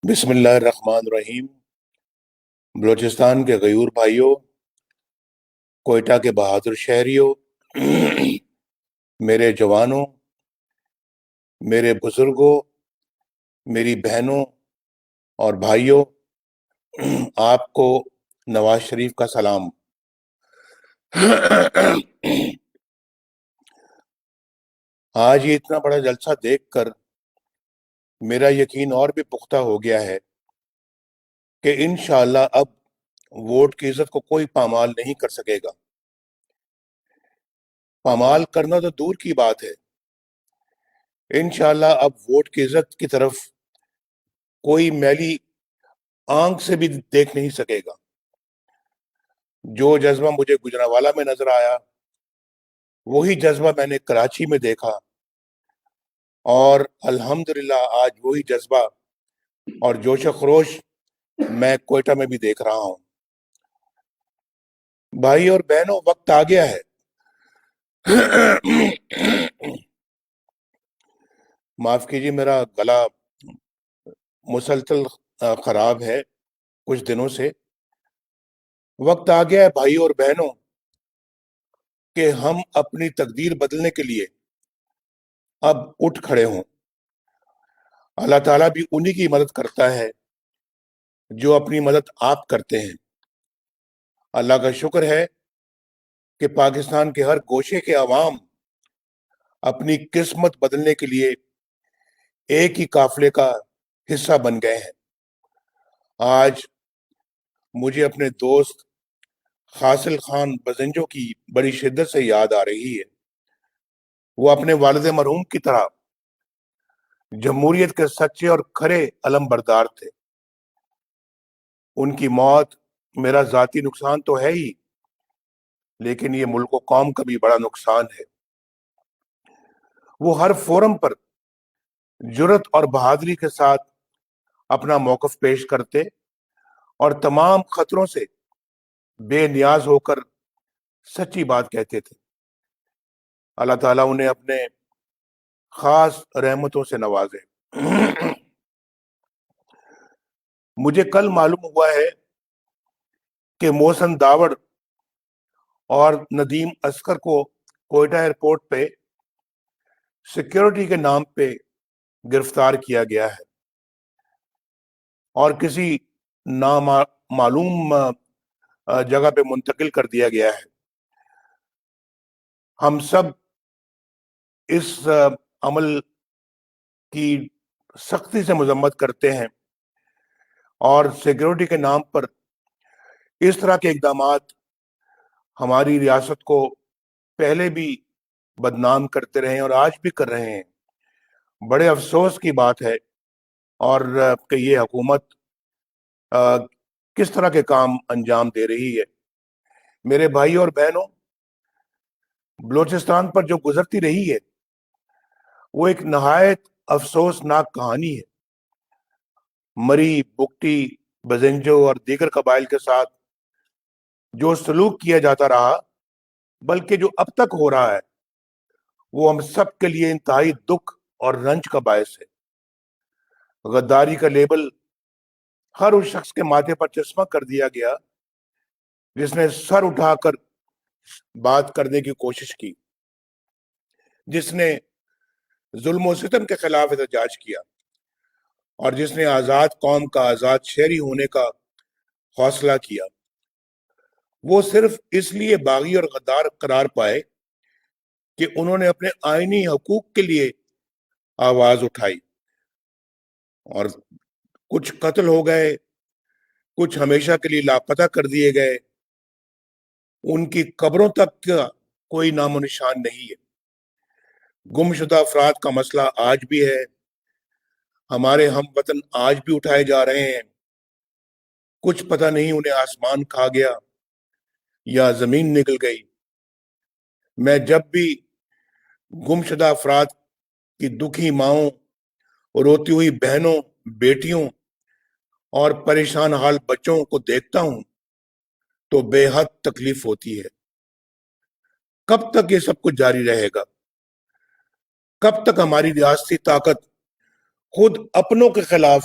بسم اللہ الرحمن الرحیم۔ بلوچستان کے غیور بھائیوں، کوئٹہ کے بہادر شہریوں، میرے جوانوں، میرے بزرگوں، میری بہنوں اور بھائیوں، آپ کو نواز شریف کا سلام۔ آج یہ اتنا بڑا جلسہ دیکھ کر میرا یقین اور بھی پختہ ہو گیا ہے کہ انشاءاللہ اب ووٹ کی عزت کو کوئی پامال نہیں کر سکے گا۔ پامال کرنا تو دور کی بات ہے، انشاءاللہ اب ووٹ کی عزت کی طرف کوئی میلی آنکھ سے بھی دیکھ نہیں سکے گا۔ جو جذبہ مجھے گجرانوالہ میں نظر آیا، وہی جذبہ میں نے کراچی میں دیکھا، اور الحمدللہ آج وہی جذبہ اور جوش و خروش میں کوئٹہ میں بھی دیکھ رہا ہوں۔ بھائی اور بہنوں، وقت آ گیا ہے۔ معاف کیجیے، میرا گلا مسلسل خراب ہے کچھ دنوں سے۔ وقت آ گیا ہے بھائی اور بہنوں کہ ہم اپنی تقدیر بدلنے کے لیے اب اٹھ کھڑے ہوں۔ اللہ تعالیٰ بھی انہی کی مدد کرتا ہے جو اپنی مدد آپ کرتے ہیں۔ اللہ کا شکر ہے کہ پاکستان کے ہر گوشے کے عوام اپنی قسمت بدلنے کے لیے ایک ہی قافلے کا حصہ بن گئے ہیں۔ آج مجھے اپنے دوست حاصل خان بزنجو کی بڑی شدت سے یاد آ رہی ہے۔ وہ اپنے والد مرحوم کی طرح جمہوریت کے سچے اور کھرے علم بردار تھے۔ ان کی موت میرا ذاتی نقصان تو ہے ہی، لیکن یہ ملک و قوم کا بھی بڑا نقصان ہے۔ وہ ہر فورم پر جرت اور بہادری کے ساتھ اپنا موقف پیش کرتے اور تمام خطروں سے بے نیاز ہو کر سچی بات کہتے تھے۔ اللہ تعالیٰ انہیں اپنے خاص رحمتوں سے نوازے۔ مجھے کل معلوم ہوا ہے کہ محسن داوڑ اور ندیم اصغر کو کوئٹہ ایئرپورٹ پہ سیکیورٹی کے نام پہ گرفتار کیا گیا ہے اور کسی نامعلوم جگہ پہ منتقل کر دیا گیا ہے۔ ہم سب اس عمل کی سختی سے مذمت کرتے ہیں اور سیکیورٹی کے نام پر اس طرح کے اقدامات ہماری ریاست کو پہلے بھی بدنام کرتے رہے ہیں اور آج بھی کر رہے ہیں۔ بڑے افسوس کی بات ہے اور کہ یہ حکومت کس طرح کے کام انجام دے رہی ہے۔ میرے بھائی اور بہنوں، بلوچستان پر جو گزرتی رہی ہے وہ ایک نہایت افسوسناک کہانی ہے۔ مری، بگٹی، بزنجو اور دیگر قبائل کے ساتھ جو سلوک کیا جاتا رہا، بلکہ جو اب تک ہو رہا ہے، وہ ہم سب کے لیے انتہائی دکھ اور رنج کا باعث ہے۔ غداری کا لیبل ہر اس شخص کے ماتھے پر چسپاں کر دیا گیا جس نے سر اٹھا کر بات کرنے کی کوشش کی، جس نے ظلم و ستم کے خلاف احتجاج کیا، اور جس نے آزاد قوم کا آزاد شہری ہونے کا حوصلہ کیا۔ وہ صرف اس لیے باغی اور غدار قرار پائے کہ انہوں نے اپنے آئینی حقوق کے لیے آواز اٹھائی، اور کچھ قتل ہو گئے، کچھ ہمیشہ کے لیے لاپتہ کر دیے گئے۔ ان کی قبروں تک کا کوئی نام و نشان نہیں ہے۔ گمشدہ افراد کا مسئلہ آج بھی ہے۔ ہمارے ہم وطن آج بھی اٹھائے جا رہے ہیں۔ کچھ پتہ نہیں انہیں آسمان کھا گیا یا زمین نکل گئی۔ میں جب بھی گمشدہ افراد کی دکھی ماؤں، روتی ہوئی بہنوں، بیٹیوں اور پریشان حال بچوں کو دیکھتا ہوں تو بے حد تکلیف ہوتی ہے۔ کب تک یہ سب کچھ جاری رہے گا؟ کب تک ہماری ریاستی طاقت خود اپنوں کے خلاف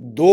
2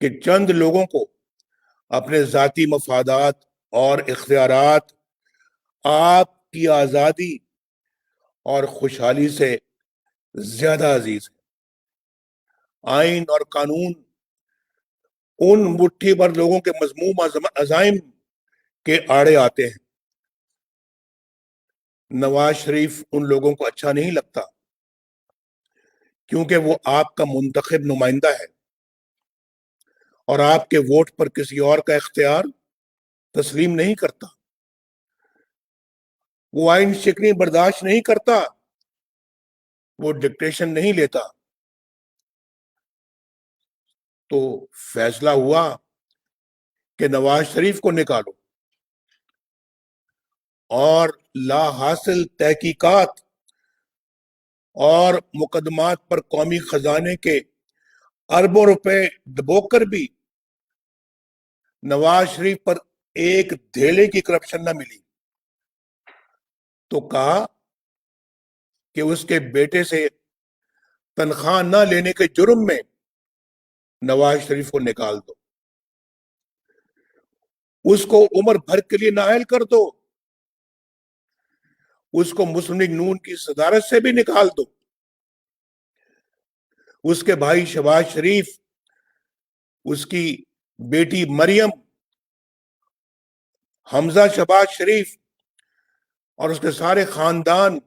کہ چند لوگوں کو اپنے ذاتی مفادات اور اختیارات آپ کی آزادی اور خوشحالی سے زیادہ عزیز ہے۔ آئین اور قانون ان مٹھی بھر لوگوں کے مذموم عزائم کے آڑے آتے ہیں۔ نواز شریف ان لوگوں کو اچھا نہیں لگتا کیونکہ وہ آپ کا منتخب نمائندہ ہے اور آپ کے ووٹ پر کسی اور کا اختیار تسلیم نہیں کرتا۔ وہ آئین شکنی برداشت نہیں کرتا، وہ ڈکٹیشن نہیں لیتا۔ تو فیصلہ ہوا کہ نواز شریف کو نکالو اور لا حاصل تحقیقات اور مقدمات پر قومی خزانے کے اربوں روپے دبو کر بھی نواز شریف پر ایک دھیلے کی کرپشن نہ ملی، تو کہا کہ اس کے بیٹے سے تنخواہ نہ لینے کے جرم میں نواز شریف کو نکال دو، اس کو عمر بھر کے لیے نااہل کر دو، اس کو مسلم لیگ نون کی صدارت سے بھی نکال دو، اس کے بھائی شہباز شریف، اس کی بیٹی مریم، حمزہ شہباز شریف اور اس کے سارے خاندان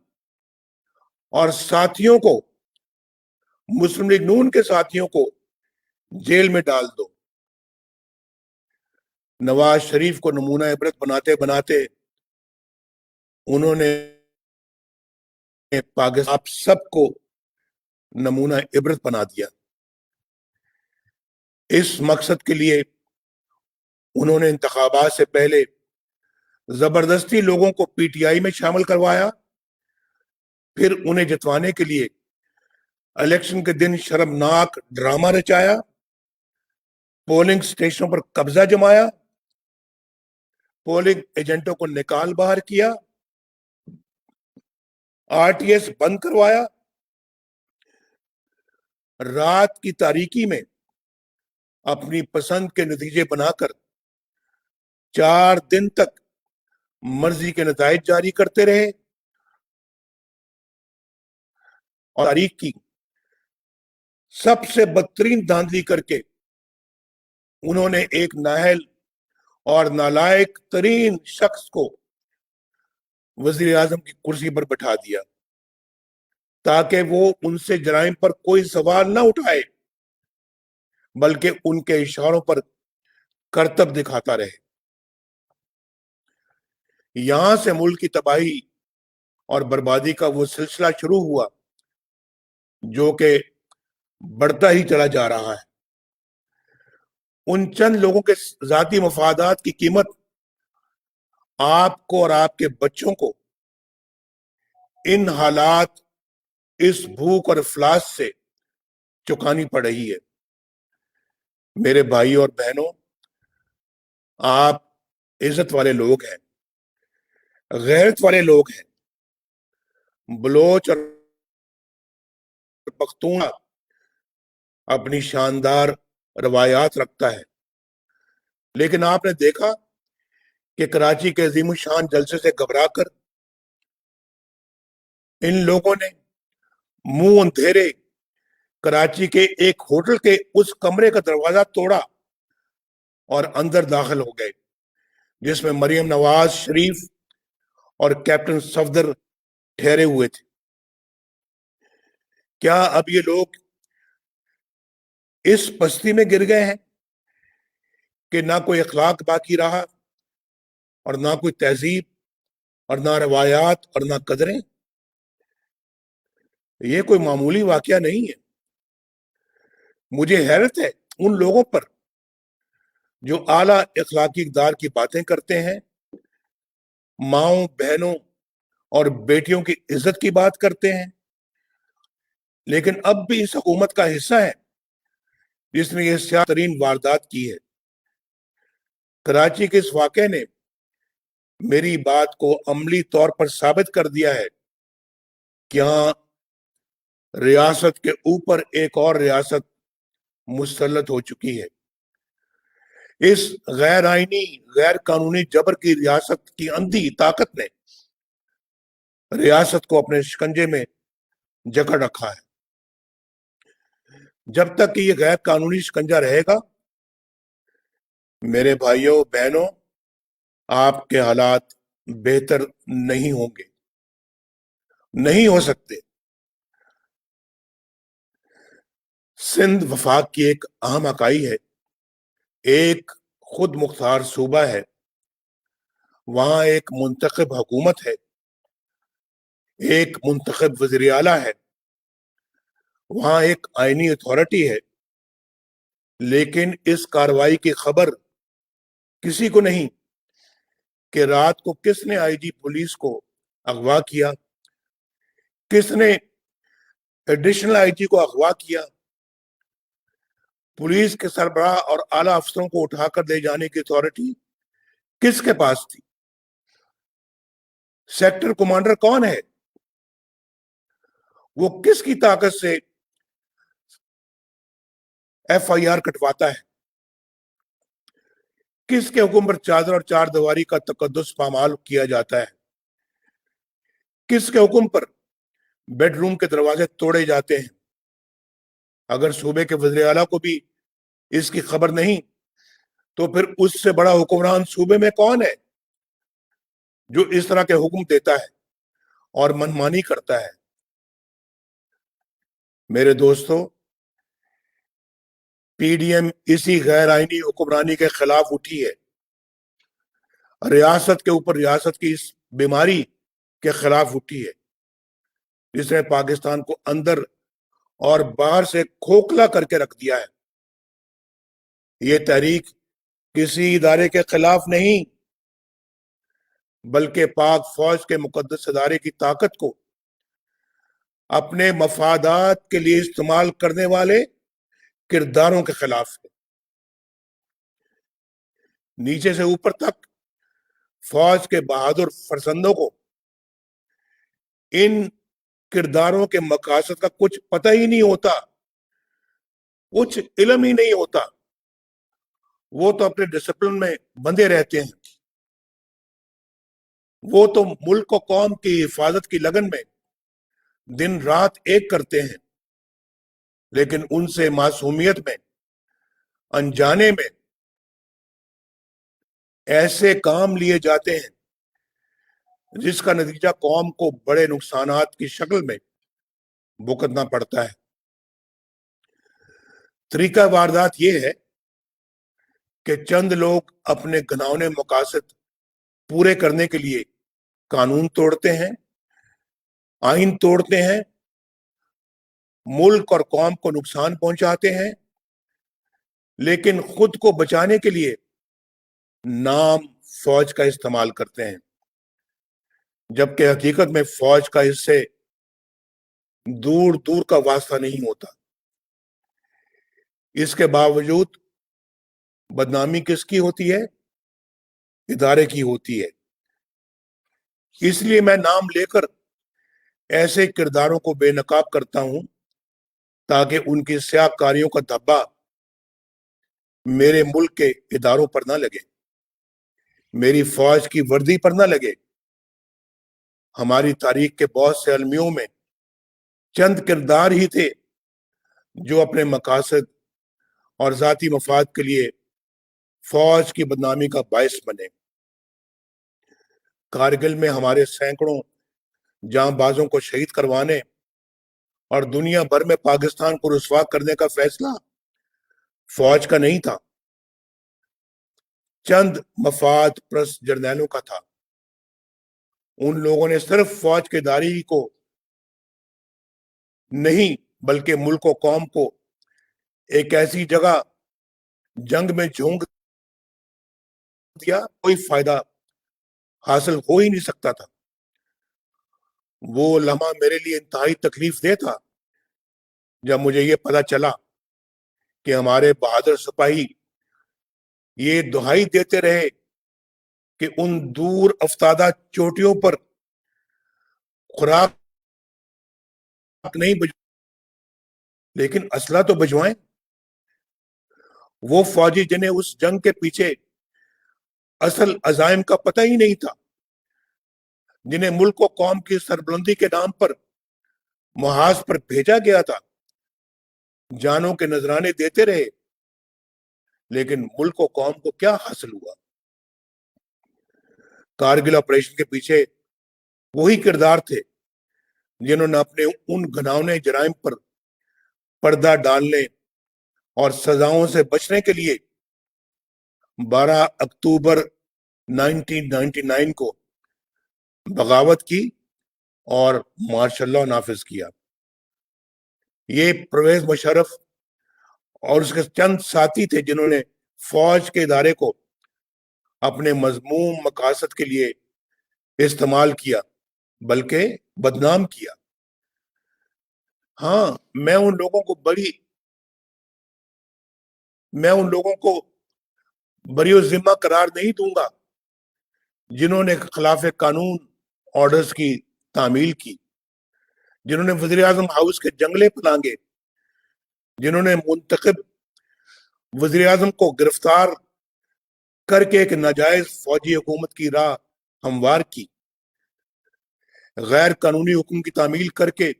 اور ساتھیوں کو، مسلم لیگ نون کے ساتھیوں کو جیل میں ڈال دو۔ نواز شریف کو نمونہ عبرت بناتے بناتے انہوں نے پاکستان آپ سب کو نمونہ عبرت بنا دیا۔ اس مقصد کے لیے انہوں نے انتخابات سے پہلے زبردستی لوگوں کو پی ٹی آئی میں شامل کروایا، پھر انہیں جتوانے کے لیے الیکشن کے دن شرمناک ڈرامہ رچایا، پولنگ سٹیشنوں پر قبضہ جمایا، پولنگ ایجنٹوں کو نکال باہر کیا، آر ٹی ایس بند کروایا، رات کی تاریکی میں اپنی پسند کے نتیجے بنا کر 4 دن تک مرضی کے نتائج جاری کرتے رہے، اور تاریخ کی سب سے بدترین دھاندلی کر کے انہوں نے ایک نااہل اور نالائق ترین شخص کو وزیر اعظم کی کرسی پر بٹھا دیا تاکہ وہ ان سے جرائم پر کوئی سوال نہ اٹھائے بلکہ ان کے اشاروں پر کرتب دکھاتا رہے۔ یہاں سے ملک کی تباہی اور بربادی کا وہ سلسلہ شروع ہوا جو کہ بڑھتا ہی چلا جا رہا ہے۔ ان چند لوگوں کے ذاتی مفادات کی قیمت آپ کو اور آپ کے بچوں کو ان حالات، اس بھوک اور افلاس سے چکانی پڑ رہی ہے۔ میرے بھائی اور بہنوں، آپ عزت والے لوگ ہیں، غیرت والے لوگ ہیں۔ بلوچ اور پختون اپنی شاندار روایات رکھتا ہے، لیکن آپ نے دیکھا کہ کراچی کے عظیم الشان جلسے سے گھبرا کر ان لوگوں نے منہ اندھیرے کراچی کے ایک ہوٹل کے اس کمرے کا دروازہ توڑا اور اندر داخل ہو گئے جس میں مریم نواز شریف اور کیپٹن صفدر ٹھہرے ہوئے تھے۔ کیا اب یہ لوگ اس پستی میں گر گئے ہیں کہ نہ کوئی اخلاق باقی رہا اور نہ کوئی تہذیب اور نہ روایات اور نہ قدریں؟ یہ کوئی معمولی واقعہ نہیں ہے۔ مجھے حیرت ہے ان لوگوں پر جو اعلیٰ اخلاقی اقدار کی باتیں کرتے ہیں، ماؤں، بہنوں اور بیٹیوں کی عزت کی بات کرتے ہیں، لیکن اب بھی اس حکومت کا حصہ ہے جس نے یہ سیاہ ترین واردات کی ہے۔ کراچی کے اس واقعے نے میری بات کو عملی طور پر ثابت کر دیا ہے کہ یہاں ریاست کے اوپر ایک اور ریاست مسلط ہو چکی ہے۔ اس غیر آئینی غیر قانونی جبر کی ریاست کی اندھی طاقت نے ریاست کو اپنے شکنجے میں جکڑ رکھا ہے. جب تک کہ یہ غیر قانونی شکنجہ رہے گا میرے بھائیوں بہنوں آپ کے حالات بہتر نہیں ہوں گے, نہیں ہو سکتے. سندھ وفاق کی ایک اہم اکائی ہے, ایک خود مختار صوبہ ہے, وہاں ایک منتخب حکومت ہے, ایک منتخب وزیر اعلیٰ ہے, وہاں ایک آئینی اتھارٹی ہے, لیکن اس کارروائی کی خبر کسی کو نہیں کہ رات کو کس نے آئی جی پولیس کو اغوا کیا, کس نے ایڈیشنل آئی جی کو اغوا کیا, پولیس کے سربراہ اور اعلی افسروں کو اٹھا کر لے جانے کی اتھارٹی کس کے پاس تھی, سیکٹر کمانڈر کون ہے, وہ کس کی طاقت سے ایف آئی آر کٹواتا ہے, کس کے حکم پر چادر اور چار دیواری کا تقدس پامال کیا جاتا ہے, کس کے حکم پر بیڈ روم کے دروازے توڑے جاتے ہیں. اگر صوبے کے وزیر اعلیٰ کو بھی اس کی خبر نہیں تو پھر اس سے بڑا حکمران صوبے میں کون ہے جو اس طرح کے حکم دیتا ہے اور منمانی کرتا ہے. میرے دوستو, پی ڈی ایم اسی غیر آئینی حکمرانی کے خلاف اٹھی ہے, ریاست کے اوپر ریاست کی اس بیماری کے خلاف اٹھی ہے جس نے پاکستان کو اندر اور باہر سے کھوکھلا کر کے رکھ دیا ہے. یہ تحریک کسی ادارے کے خلاف نہیں بلکہ پاک فوج کے مقدس ادارے کی طاقت کو اپنے مفادات کے لیے استعمال کرنے والے کرداروں کے خلاف ہے. نیچے سے اوپر تک فوج کے بہادر فرزندوں کو ان کرداروں کے مقاصد کا کچھ پتہ ہی نہیں ہوتا, کچھ علم ہی نہیں ہوتا. وہ تو اپنے ڈسپلن میں بندھے رہتے ہیں, وہ تو ملک و قوم کی حفاظت کی لگن میں دن رات ایک کرتے ہیں, لیکن ان سے معصومیت میں انجانے میں ایسے کام لیے جاتے ہیں جس کا نتیجہ قوم کو بڑے نقصانات کی شکل میں بھگتنا پڑتا ہے. طریقہ واردات یہ ہے کہ چند لوگ اپنے گھناؤنے مقاصد پورے کرنے کے لیے قانون توڑتے ہیں, آئین توڑتے ہیں, ملک اور قوم کو نقصان پہنچاتے ہیں, لیکن خود کو بچانے کے لیے نام فوج کا استعمال کرتے ہیں, جبکہ حقیقت میں فوج کا اس سے دور دور کا واسطہ نہیں ہوتا. اس کے باوجود بدنامی کس کی ہوتی ہے؟ ادارے کی ہوتی ہے. اس لیے میں نام لے کر ایسے کرداروں کو بے نقاب کرتا ہوں تاکہ ان کی سیاہ کاریوں کا دھبا میرے ملک کے اداروں پر نہ لگے, میری فوج کی وردی پر نہ لگے. ہماری تاریخ کے بہت سے المیوں میں چند کردار ہی تھے جو اپنے مقاصد اور ذاتی مفاد کے لیے فوج کی بدنامی کا باعث بنے. کارگل میں ہمارے سینکڑوں جاں بازوں کو شہید کروانے اور دنیا بھر میں پاکستان کو رسوا کرنے کا فیصلہ فوج کا نہیں تھا, چند مفاد پرست جرنیلوں کا تھا. ان لوگوں نے صرف فوج کے داری کو نہیں بلکہ ملک و قوم کو ایک ایسی جگہ جنگ میں جھونک دیا کوئی فائدہ حاصل ہو ہی نہیں سکتا تھا. وہ لمحہ میرے لیے انتہائی تکلیف دہ تھا جب مجھے یہ پتا چلا کہ ہمارے بہادر سپاہی یہ دہائی دیتے رہے کہ ان دور افتادہ چوٹیوں پر خوراک نہیں لیکن اسلحہ تو بھجوائیں. وہ فوجی جنہیں اس جنگ کے پیچھے اصل عزائم کا پتہ ہی نہیں تھا، جنہیں ملک و قوم کی سربلندی کے نام پر محاذ پر بھیجا گیا تھا، جانوں کے نذرانے دیتے رہے، لیکن ملک و قوم کو کیا حاصل ہوا؟ کارگل آپریشن کے پیچھے وہی کردار تھے جنہوں نے اپنے ان گھناؤنے جرائم پر پردہ ڈالنے اور سزاؤں سے بچنے کے لیے 12 اکتوبر 1999 کو بغاوت کی اور مارشل لاء نافذ کیا۔ یہ پرویز مشرف اور اس کے چند ساتھی تھے جنہوں نے فوج کے ادارے کو اپنے مذموم مقاصد کے لیے استعمال کیا، بلکہ بدنام کیا۔ ہاں، میں ان لوگوں کو بری و ذمہ قرار نہیں دوں گا جنہوں نے خلاف قانون آرڈرز کی تعمیل کی، جنہوں نے وزیر اعظم ہاؤس کے جنگلے پلانگے، جنہوں نے منتخب وزیر اعظم کو گرفتار کر کے ایک ناجائز فوجی حکومت کی راہ ہموار کی، غیر قانونی حکم کی تعمیل کر کے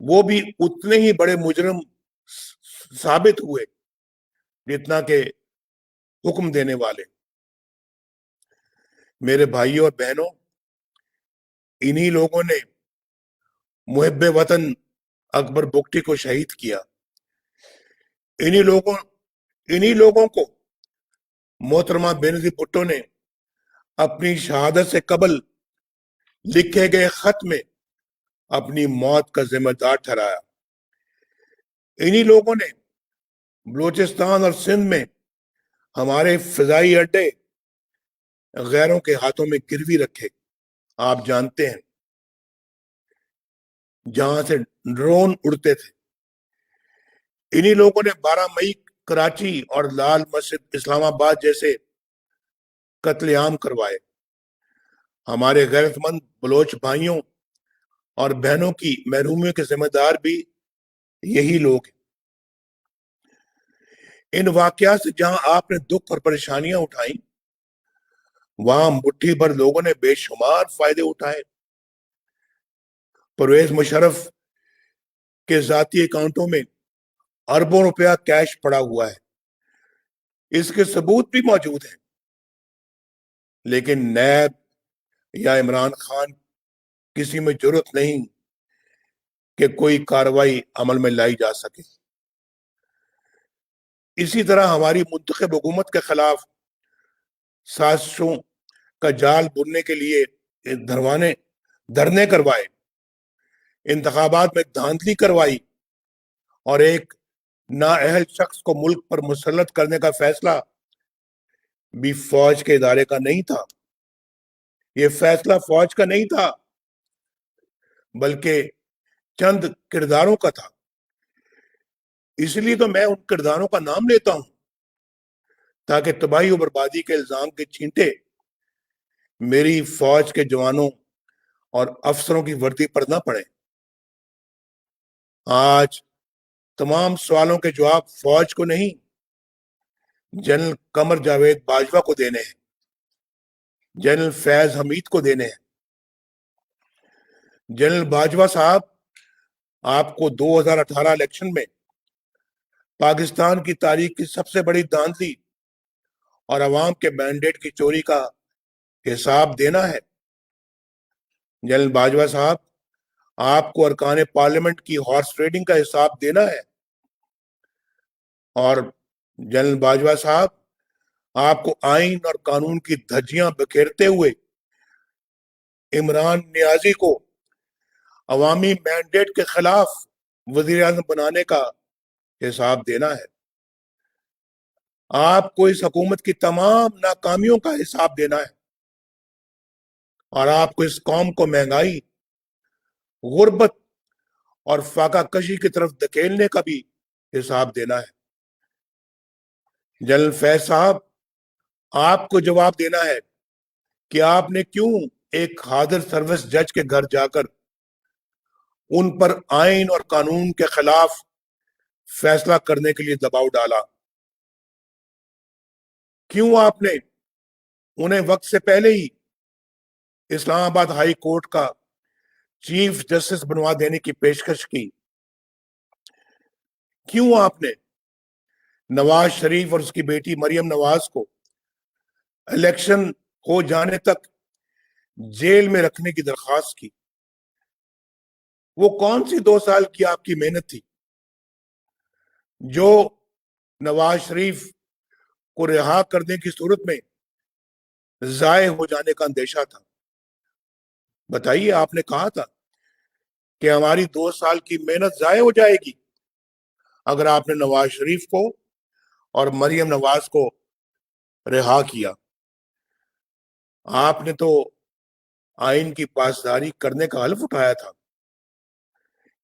وہ بھی اتنے ہی بڑے مجرم ثابت ہوئے جتنا کہ حکم دینے والے۔ میرے بھائیوں اور بہنوں، انہی لوگوں نے محب وطن اکبر بگٹی کو شہید کیا۔ انہی لوگوں کو محترمہ بینظیر بھٹو نے اپنی شہادت سے قبل لکھے گئے خط میں اپنی موت کا ذمہ دار ٹھہرایا۔ انہی لوگوں نے بلوچستان اور سندھ میں ہمارے فضائی اڈے غیروں کے ہاتھوں میں گروی رکھے۔ آپ جانتے ہیں جہاں سے ڈرون اڑتے تھے۔ انہی لوگوں نے 12 مئی کراچی اور لال مسجد اسلام آباد جیسے قتل عام کروائے۔ ہمارے غیرت مند بلوچ بھائیوں اور بہنوں کی محرومیوں کے ذمہ دار بھی یہی لوگ ہیں۔ ان واقعات سے جہاں آپ نے دکھ اور پریشانیاں اٹھائیں، وہاں مٹھی بھر لوگوں نے بے شمار فائدے اٹھائے۔ پرویز مشرف کے ذاتی اکاؤنٹوں میں اربوں روپیہ کیش پڑا ہوا ہے، اس کے ثبوت بھی موجود ہیں، لیکن نیب یا عمران خان کسی میں جرت نہیں کہ کوئی کارروائی عمل میں لائی جا سکے۔ اسی طرح ہماری منتخب حکومت کے خلاف سازشوں کا جال بننے کے لیے دھرنے کروائے، انتخابات میں دھاندلی کروائی اور ایک نااہل شخص کو ملک پر مسلط کرنے کا فیصلہ بھی فوج کے ادارے کا نہیں تھا۔ یہ فیصلہ فوج کا نہیں تھا، بلکہ چند کرداروں کا تھا۔ اس لیے تو میں ان کرداروں کا نام لیتا ہوں تاکہ تباہی و بربادی کے الزام کے چھینٹے میری فوج کے جوانوں اور افسروں کی وردی پر نہ پڑے۔ آج تمام سوالوں کے جواب فوج کو نہیں، جنرل قمر جاوید باجوہ کو دینے ہیں، جنرل فیض حمید کو دینے ہیں۔ جنرل باجوہ صاحب، آپ کو 2018 الیکشن میں پاکستان کی تاریخ کی سب سے بڑی دھاندلی اور عوام کے مینڈیٹ کی چوری کا حساب دینا ہے۔ جنرل باجوہ صاحب، آپ کو ارکان پارلیمنٹ کی ہارس ٹریڈنگ کا حساب دینا ہے، اور جنرل باجوہ صاحب، آپ کو آئین اور قانون کی دھجیاں بکھیرتے ہوئے عمران نیازی کو عوامی مینڈیٹ کے خلاف وزیر اعظم بنانے کا حساب دینا ہے۔ آپ کو اس حکومت کی تمام ناکامیوں کا حساب دینا ہے، اور آپ کو اس قوم کو مہنگائی، غربت اور فاقہ کشی کی طرف دھکیلنے کا بھی حساب دینا ہے۔ جنرل فیض صاحب، آپ کو جواب دینا ہے کہ آپ نے کیوں ایک حاضر سروس جج کے گھر جا کر ان پر آئین اور قانون کے خلاف فیصلہ کرنے کے لیے دباؤ ڈالا۔ کیوں آپ نے انہیں وقت سے پہلے ہی اسلام آباد ہائی کورٹ کا چیف جسٹس بنوا دینے کی پیشکش کی؟ کیوں آپ نے نواز شریف اور اس کی بیٹی مریم نواز کو الیکشن ہو جانے تک جیل میں رکھنے کی درخواست کی؟ وہ کون سی 2 سال کی آپ کی محنت تھی جو نواز شریف کو رہا کرنے کی صورت میں ضائع ہو جانے کا اندیشہ تھا؟ بتائیے، آپ نے کہا تھا کہ ہماری 2 سال کی محنت ضائع ہو جائے گی اگر آپ نے نواز شریف کو اور مریم نواز کو رہا کیا۔ آپ نے تو آئین کی پاسداری کرنے کا حلف اٹھایا تھا،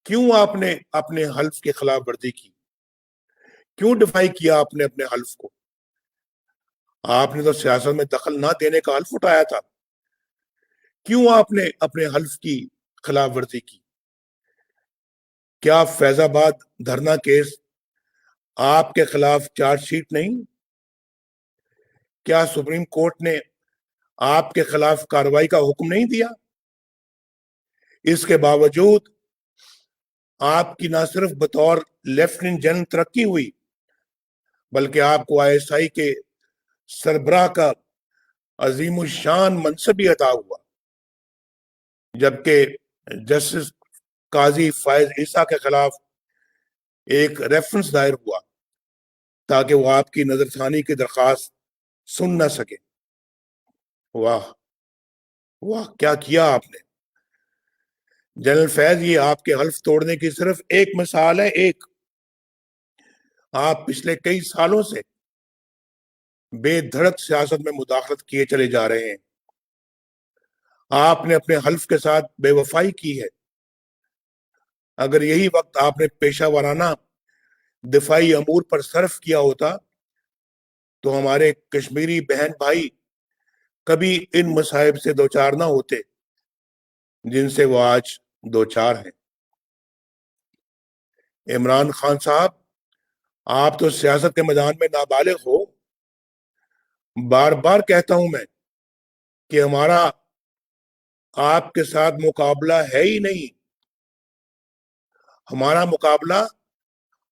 کیوں آپ نے اپنے حلف کی خلاف ورزی کی؟ کیوں ڈیفائی کیا آپ نے اپنے حلف کو؟ آپ نے تو سیاست میں دخل نہ دینے کا حلف اٹھایا تھا، کیوں آپ نے اپنے حلف کی خلاف ورزی کی؟ کیا فیض آباد دھرنا کیس آپ کے خلاف چارج شیٹ نہیں؟ کیا سپریم کورٹ نے آپ کے خلاف کارروائی کا حکم نہیں دیا؟ اس کے باوجود آپ کی نہ صرف بطور لیفٹیننٹ جنرل ترقی ہوئی بلکہ آپ کو ISI کے سربراہ کا عظیم الشان منصب بھی عطا ہوا، جبکہ جسٹس قاضی فائز عیسیٰ کے خلاف ایک ریفرنس دائر ہوا تاکہ وہ آپ کی نظر ثانی کی درخواست سن نہ سکے۔ واہ واہ، کیا کیا آپ نے جنرل فیض! یہ آپ کے حلف توڑنے کی صرف ایک مثال ہے، ایک۔ آپ پچھلے کئی سالوں سے بے دھڑک سیاست میں مداخلت کیے چلے جا رہے ہیں۔ آپ نے اپنے حلف کے ساتھ بے وفائی کی ہے۔ اگر یہی وقت آپ نے پیشہ ورانہ دفاعی امور پر صرف کیا ہوتا تو ہمارے کشمیری بہن بھائی کبھی ان مصائب سے دوچار نہ ہوتے جن سے وہ آج دوچار ہیں۔ عمران خان صاحب، آپ تو سیاست کے میدان میں نابالغ ہو۔ بار بار کہتا ہوں میں کہ ہمارا آپ کے ساتھ مقابلہ ہے ہی نہیں۔ ہمارا مقابلہ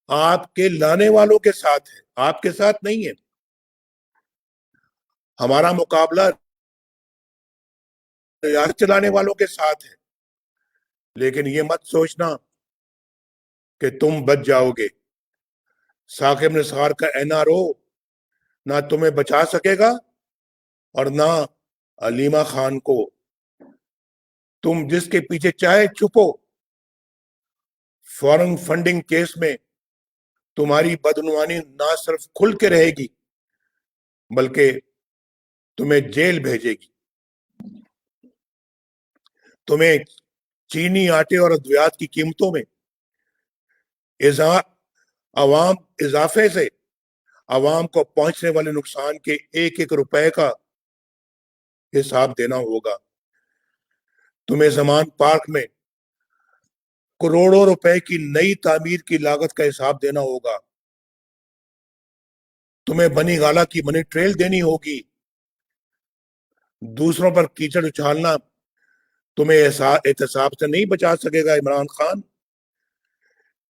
آپ کے لانے والوں کے ساتھ ہے، آپ کے ساتھ نہیں ہے۔ ہمارا مقابلہ ریاست چلانے والوں کے ساتھ ہے۔ لیکن یہ مت سوچنا کہ تم بچ جاؤ گے۔ ثاقب نثار کا NRO نہ تمہیں بچا سکے گا اور نہ علیمہ خان کو۔ تم جس کے پیچھے چاہے چھپو، فورن فنڈنگ کیس میں تمہاری بدعنوانی نہ صرف کھل کے رہے گی بلکہ تمہیں جیل بھیجے گی۔ تمہیں چینی، آٹے اور ادویات کی قیمتوں میں اضافے سے عوام کو پہنچنے والے نقصان کے ایک ایک روپے کا حساب دینا ہوگا۔ تمہیں زمان پارک میں کروڑوں روپے کی نئی تعمیر کی لاگت کا حساب دینا ہوگا۔ تمہیں بنی گالا کی منی ٹریل دینی ہوگی۔ دوسروں پر کیچڑ اچھالنا تمہیں احتساب سے نہیں بچا سکے گا عمران خان۔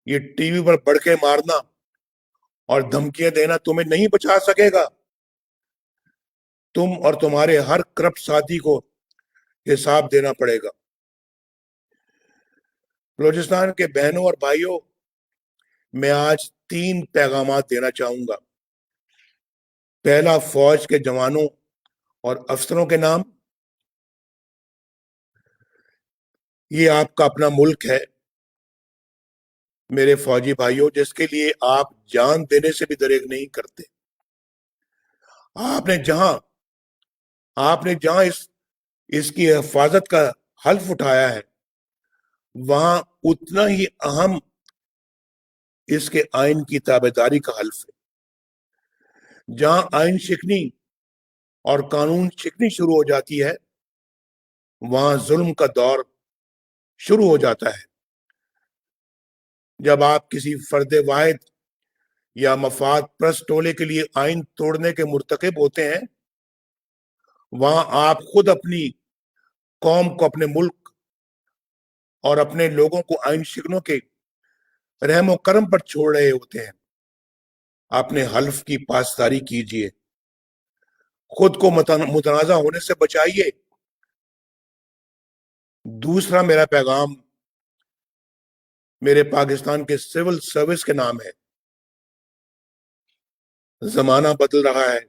یہ ٹی وی پر بڑکے مارنا اور دھمکیاں دینا تمہیں نہیں بچا سکے گا۔ تم اور تمہارے ہر کرپٹ ساتھی کو حساب دینا پڑے گا۔ بلوچستان کے بہنوں اور بھائیوں، میں آج 3 پیغامات دینا چاہوں گا۔ پہلا، فوج کے جوانوں اور افسروں کے نام، یہ آپ کا اپنا ملک ہے میرے فوجی بھائیوں، جس کے لیے آپ جان دینے سے بھی دریغ نہیں کرتے۔ آپ نے جہاں اس کی حفاظت کا حلف اٹھایا ہے وہاں اتنا ہی اہم اس کے آئین کی تابعداری کا حلف ہے۔ جہاں آئین شکنی اور قانون شکنی شروع ہو جاتی ہے وہاں ظلم کا دور شروع ہو جاتا ہے۔ جب آپ کسی فرد واحد یا مفاد پرست ٹولے کے لیے آئین توڑنے کے مرتکب ہوتے ہیں، وہاں آپ خود اپنی قوم کو، اپنے ملک اور اپنے لوگوں کو آئین شکنوں کے رحم و کرم پر چھوڑ رہے ہوتے ہیں۔ اپنے حلف کی پاسداری کیجیے، خود کو متنازع ہونے سے بچائیے۔ دوسرا میرا پیغام میرے پاکستان کے سول سروس کے نام ہے۔ زمانہ بدل رہا ہے،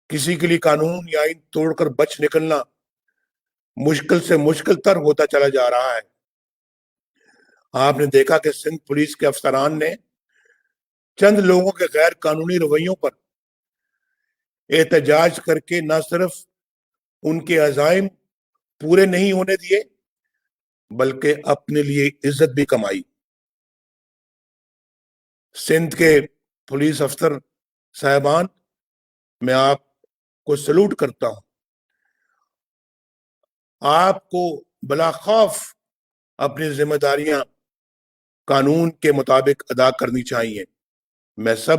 کسی کے لیے قانون یا آئین توڑ کر بچ نکلنا مشکل سے مشکل تر ہوتا چلا جا رہا ہے۔ آپ نے دیکھا کہ سندھ پولیس کے افسران نے چند لوگوں کے غیر قانونی رویوں پر احتجاج کر کے نہ صرف ان کے عزائم پورے نہیں ہونے دیے بلکہ اپنے لیے عزت بھی کمائی۔ سندھ کے پولیس افسر صاحبان، میں آپ کو سلوٹ کرتا ہوں۔ آپ کو بلا خوف اپنی ذمہ داریاں قانون کے مطابق ادا کرنی چاہیے۔ میں سب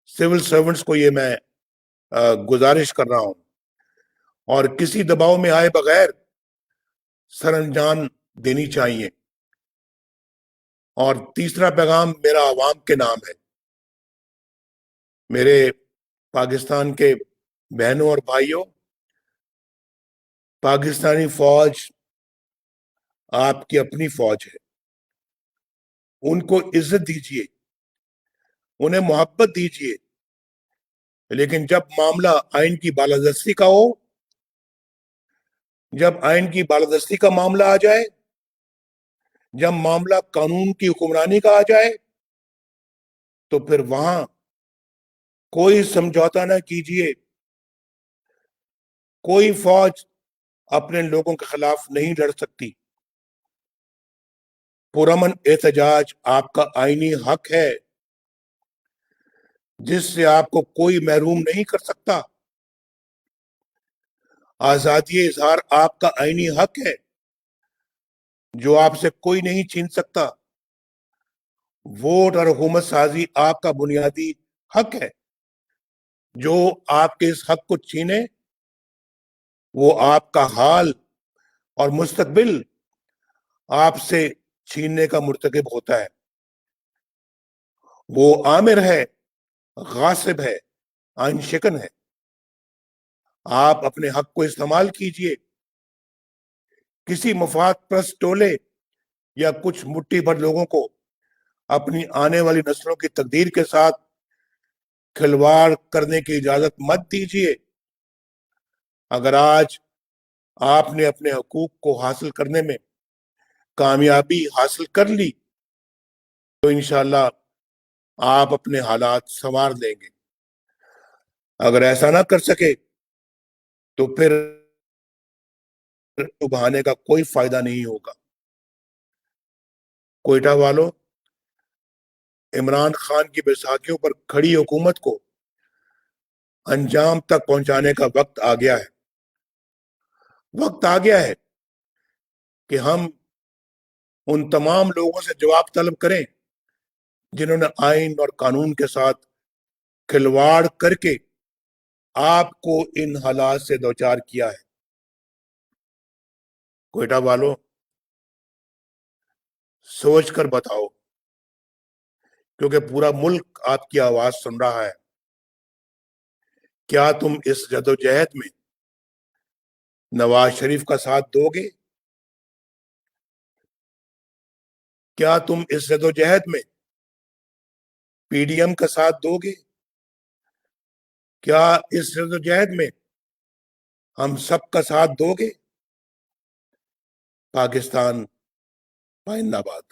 سول سرونٹس کو یہ میں گزارش کر رہا ہوں، اور کسی دباؤ میں آئے بغیر سر انجام دینی چاہیے۔ اور تیسرا پیغام میرا عوام کے نام ہے۔ میرے پاکستان کے بہنوں اور بھائیوں، پاکستانی فوج آپ کی اپنی فوج ہے۔ ان کو عزت دیجیے، انہیں محبت دیجیے، لیکن جب معاملہ آئین کی بالادستی کا ہو، جب آئین کی بالادستی کا معاملہ آ جائے، جب معاملہ قانون کی حکمرانی کا آ جائے، تو پھر وہاں کوئی سمجھوتا نہ کیجیے۔ کوئی فوج اپنے لوگوں کے خلاف نہیں لڑ سکتی۔ پرامن احتجاج آپ کا آئینی حق ہے، جس سے آپ کو کوئی محروم نہیں کر سکتا۔ آزادی اظہار آپ کا آئینی حق ہے، جو آپ سے کوئی نہیں چھین سکتا۔ ووٹ اور حکومت سازی آپ کا بنیادی حق ہے، جو آپ کے اس حق کو چھینے وہ آپ کا حال اور مستقبل آپ سے چھیننے کا مرتکب ہوتا ہے۔ وہ آمر ہے، غاصب ہے، آئین شکن ہے۔ آپ اپنے حق کو استعمال کیجئے۔ کسی مفاد پرست ٹولے یا کچھ مٹھی بھر لوگوں کو اپنی آنے والی نسلوں کی تقدیر کے ساتھ کھلواڑ کرنے کی اجازت مت دیجیے۔ اگر آج آپ نے اپنے حقوق کو حاصل کرنے میں کامیابی حاصل کر لی تو انشاءاللہ آپ اپنے حالات سنوار لیں گے۔ اگر ایسا نہ کر سکے تو پھر بہانے کا کوئی فائدہ نہیں ہوگا۔ کوئٹہ والوں، عمران خان کی بیساکھیوں پر کھڑی حکومت کو انجام تک پہنچانے کا وقت آ گیا ہے۔ وقت آ گیا ہے کہ ہم ان تمام لوگوں سے جواب طلب کریں جنہوں نے آئین اور قانون کے ساتھ کھلواڑ کر کے آپ کو ان حالات سے دوچار کیا ہے۔ کوئٹہ والوں، سوچ کر بتاؤ، کیونکہ پورا ملک آپ کی آواز سن رہا ہے۔ کیا تم اس جدوجہد میں نواز شریف کا ساتھ دو گے؟ کیا تم اس جدوجہد میں پی ڈی ایم کا ساتھ دو گے؟ کیا اس جدوجہد میں ہم سب کا ساتھ دو گے؟ پاکستان زندہ باد۔